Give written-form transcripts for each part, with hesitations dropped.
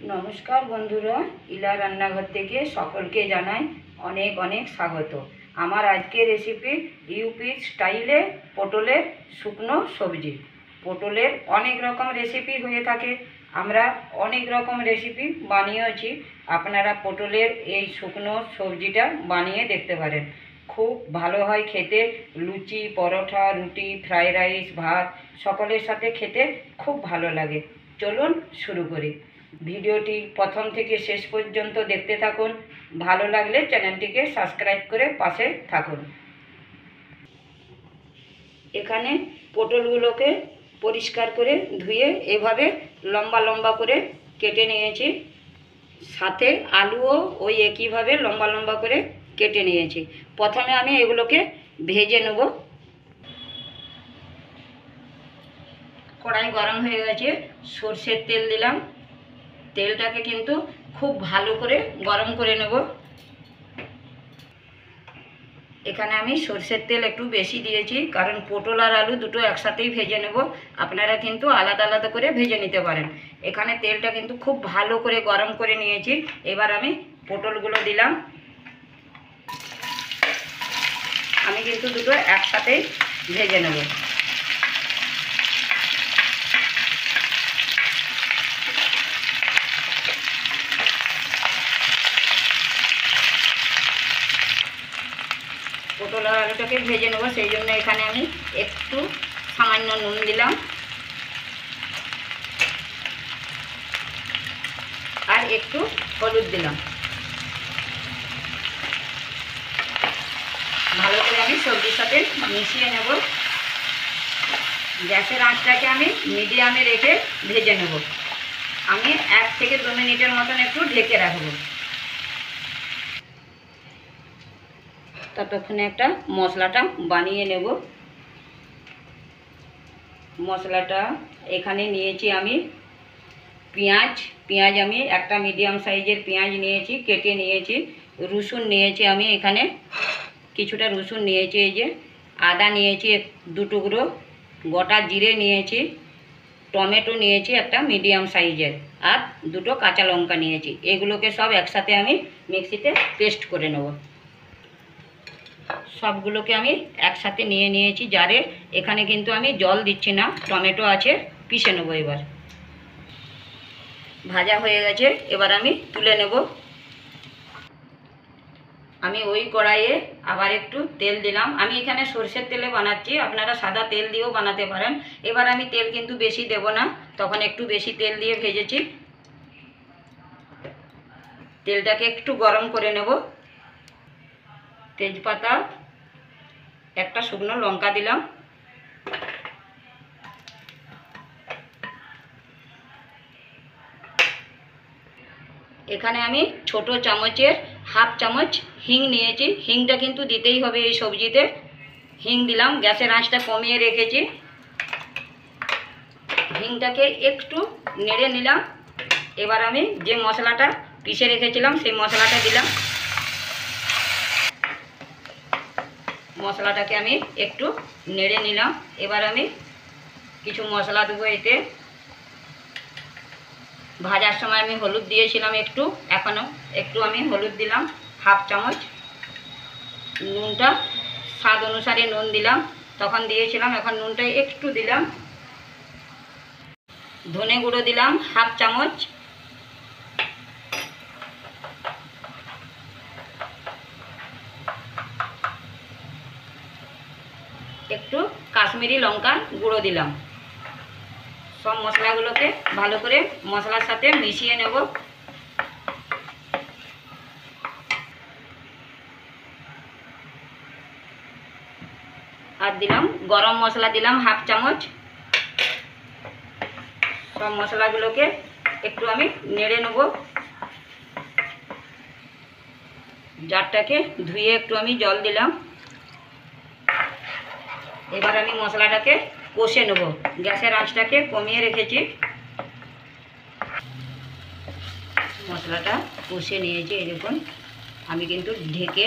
নমস্কার বন্ধুরা, ইলা রান্নাঘর থেকে সকলকে জানাই অনেক অনেক স্বাগত। আমার আজকের রেসিপি ইউপি স্টাইলে পটলের শুকনো সবজি। পটলের অনেক রকম রেসিপি হয়ে থাকে, আমরা অনেক রকম রেসিপি বানিয়েছি। আপনারা পটলের এই শুকনো সবজিটা বানিয়ে দেখতে পারেন, খুব ভালো হয় খেতে। লুচি, পরোটা, রুটি, ফ্রাইড রাইস, ভাত সকলের সাথে খেতে খুব ভালো লাগে। চলুন শুরু করি। ভিডিওটি প্রথম থেকে শেষ পর্যন্ত দেখতে থাকুন। ভালো লাগলে চ্যানেলটিকে সাবস্ক্রাইব করে পাশে থাকুন। এখানে পটলগুলোকে পরিষ্কার করে ধুয়ে এভাবে লম্বা লম্বা করে কেটে নিয়েছি, সাথে আলুও ওই একইভাবে লম্বা লম্বা করে কেটে নিয়েছি। প্রথমে আমি এগুলোকে ভেজে নেব। কড়াই গরম হয়ে গেছে, সরষের তেল দিলাম। তেলটাকে কিন্তু খুব ভালো করে গরম করে নেব। এখানে আমি সরষের তেল একটু বেশি দিয়েছি, কারণ পটল আর আলু দুটো একসাথেই ভেজে নেব। আপনারা কিন্তু আলাদা আলাদা করে ভেজে নিতে পারেন। এখানে তেলটা কিন্তু খুব ভালো করে গরম করে নিয়েছি। এবার আমি পটলগুলো দিলাম। আমি কিন্তু দুটো একসাথেই ভেজে নেব। পটল আর আলুটাকে ভেজে নেব, সেই জন্য এখানে আমি একটু সামান্য নুন দিলাম আর একটু হলুদ দিলাম। ভালো করে আমি সবজির সাথে মিশিয়ে নেব। গ্যাসের আঁচটাকে আমি মিডিয়ামে রেখে ভেজে নেব। আমি 1 থেকে 2 মিনিটের মতন একটু ঢেকে রাখবো। ততক্ষণে একটা মশলাটা বানিয়ে নেব। মশলাটা এখানে নিয়েছি আমি পেঁয়াজ আমি একটা মিডিয়াম সাইজের পেঁয়াজ নিয়েছি, কেটে নিয়েছি। রসুন নিয়েছি আমি এখানে কিছুটা রসুন নিয়েছি, এই যে আদা নিয়েছি 2 টুকরো, গোটা জিরে নিয়েছি, টমেটো নিয়েছি একটা মিডিয়াম সাইজের, আর 2টো কাঁচা লঙ্কা নিয়েছি। এগুলোকে সব একসাথে আমি মিক্সিতে পেস্ট করে নেব। সবগুলোকে আমি একসাথে নিয়েছি জারে। এখানে কিন্তু আমি জল দিচ্ছি না, টমেটো আছে, পিষে নেব। এবার ভাজা হয়ে গেছে, এবার আমি তুলে নেব। আমি ওই কড়াইয়ে আবার একটু তেল দিলাম। আমি এখানে সরষের তেলে বানাচ্ছি, আপনারা সাদা তেল দিয়েও বানাতে পারেন। এবার আমি তেল কিন্তু বেশি দেব না, তখন একটু বেশি তেল দিয়ে ভেজেছি। তেলটাকে একটু গরম করে নেব। তেজপাতা, একটা শুকনো লঙ্কা দিলাম। এখানে আমি ছোট চামচের 1/2 চামচ হিং নিয়েছি। হিংটা কিন্তু দিতেই হবে এই সবজিতে। হিং দিলাম, গ্যাসের আঁচটা কমিয়ে রেখেছি। হিংটাকে একটু নেড়ে নিলাম। এবার আমি যে মশলাটা পিষে রেখেছিলাম সেই মশলাটা দিলাম। মশলাটাকে আমি একটু নেড়ে নিলাম। এবার আমি কিছু মশলা দেবো এতে। ভাজার সময় আমি হলুদ দিয়েছিলাম একটু, এখনও একটু আমি হলুদ দিলাম 1/2 চামচ। নুনটা স্বাদ অনুসারে নুন দিলাম, তখন দিয়েছিলাম, এখন নুনটা একটু দিলাম। ধনে গুঁড়ো দিলাম 1/2 চামচ। একটু কাশ্মীরি লঙ্কা গুঁড়ো দিলাম। সব মশলাগুলোকে ভালো করে মশলার সাথে মিশিয়ে নেব। আর দিলাম গরম মশলা দিলাম 1/2 চামচ। সব মশলাগুলোকে একটু আমি নেড়ে নেব। জারটাকে ধুয়ে একটু আমি জল দিলাম। এবার আমি মশলাটাকে কষে নেব। গ্যাসের আঁচটাকে কমিয়ে রেখেছি। মশলাটা কষে নিয়েছি, এই দেখুন। আমি কিন্তু ঢেকে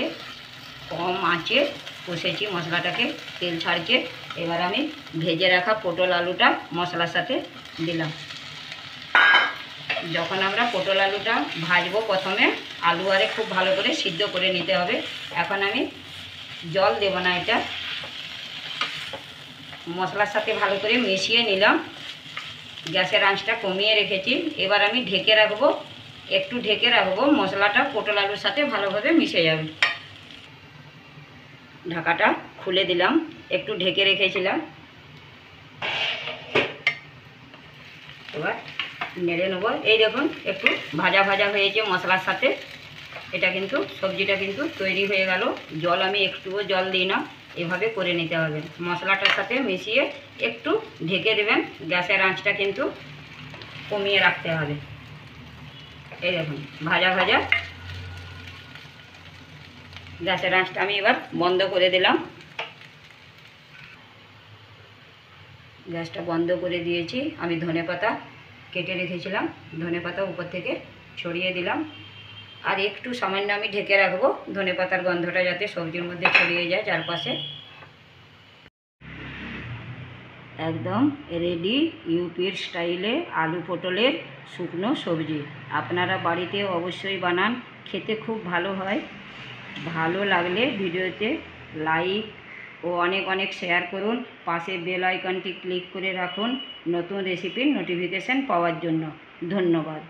কম আঁচে কষেছি মশলাটাকে, তেল ছাড়ছে। এবার আমি ভেজে রাখা পটল আলুটা মশলার সাথে দিলাম। যখন আমরা পটল আলুটা ভাজবো প্রথমে আলু আরে খুব ভালো করে সিদ্ধ করে নিতে হবে। এখন আমি জল দেব না, এটা মশলার সাথে ভালো করে মিশিয়ে নিলাম। গ্যাসের আঁচটা কমিয়ে রেখেছি। এবার আমি ঢেকে রাখবো, একটু ঢেকে রাখবো, মশলাটা পটল আলুর সাথে ভালোভাবে মিশে যাবে। ঢাকাটা খুলে দিলাম, একটু ঢেকে রেখেছিলাম। এবার নেড়ে নেবো। এই দেখুন একটু ভাজা ভাজা হয়েছে মশলার সাথে। এটা কিন্তু সবজিটা কিন্তু তৈরি হয়ে গেল। জল আমি একটুও জল দিই না, এভাবে করে নিতে হবে। মশলাটার সাথে মিশিয়ে একটু ঢেকে দেবেন। গ্যাসের আঁচটা কিন্তু কমিয়ে রাখতে হবে। এই দেখুন ভাজা ভাজা। গ্যাসের আঁচটা আমি এবার বন্ধ করে দিলাম। গ্যাসটা বন্ধ করে দিয়েছি। আমি ধনেপাতা কেটে রেখেছিলাম, ধনেপাতা উপর থেকে ছড়িয়ে দিলাম। আর একটু সামান্য আমি ঢেকে রাখবো, ধনেপাতার গন্ধটা যাতে সবজির মধ্যে ছড়িয়ে যায় চারপাশে। একদম রেডি ইউপির স্টাইলে আলু পটলের শুকনো সবজি। আপনারা বাড়িতে অবশ্যই বানান, খেতে খুব ভালো হয়। ভালো লাগলে ভিডিওতে লাইক ও অনেক অনেক শেয়ার করুন। পাশে বেল আইকনটি ক্লিক করে রাখুন নতুন রেসিপির নোটিফিকেশান পাওয়ার জন্য। ধন্যবাদ।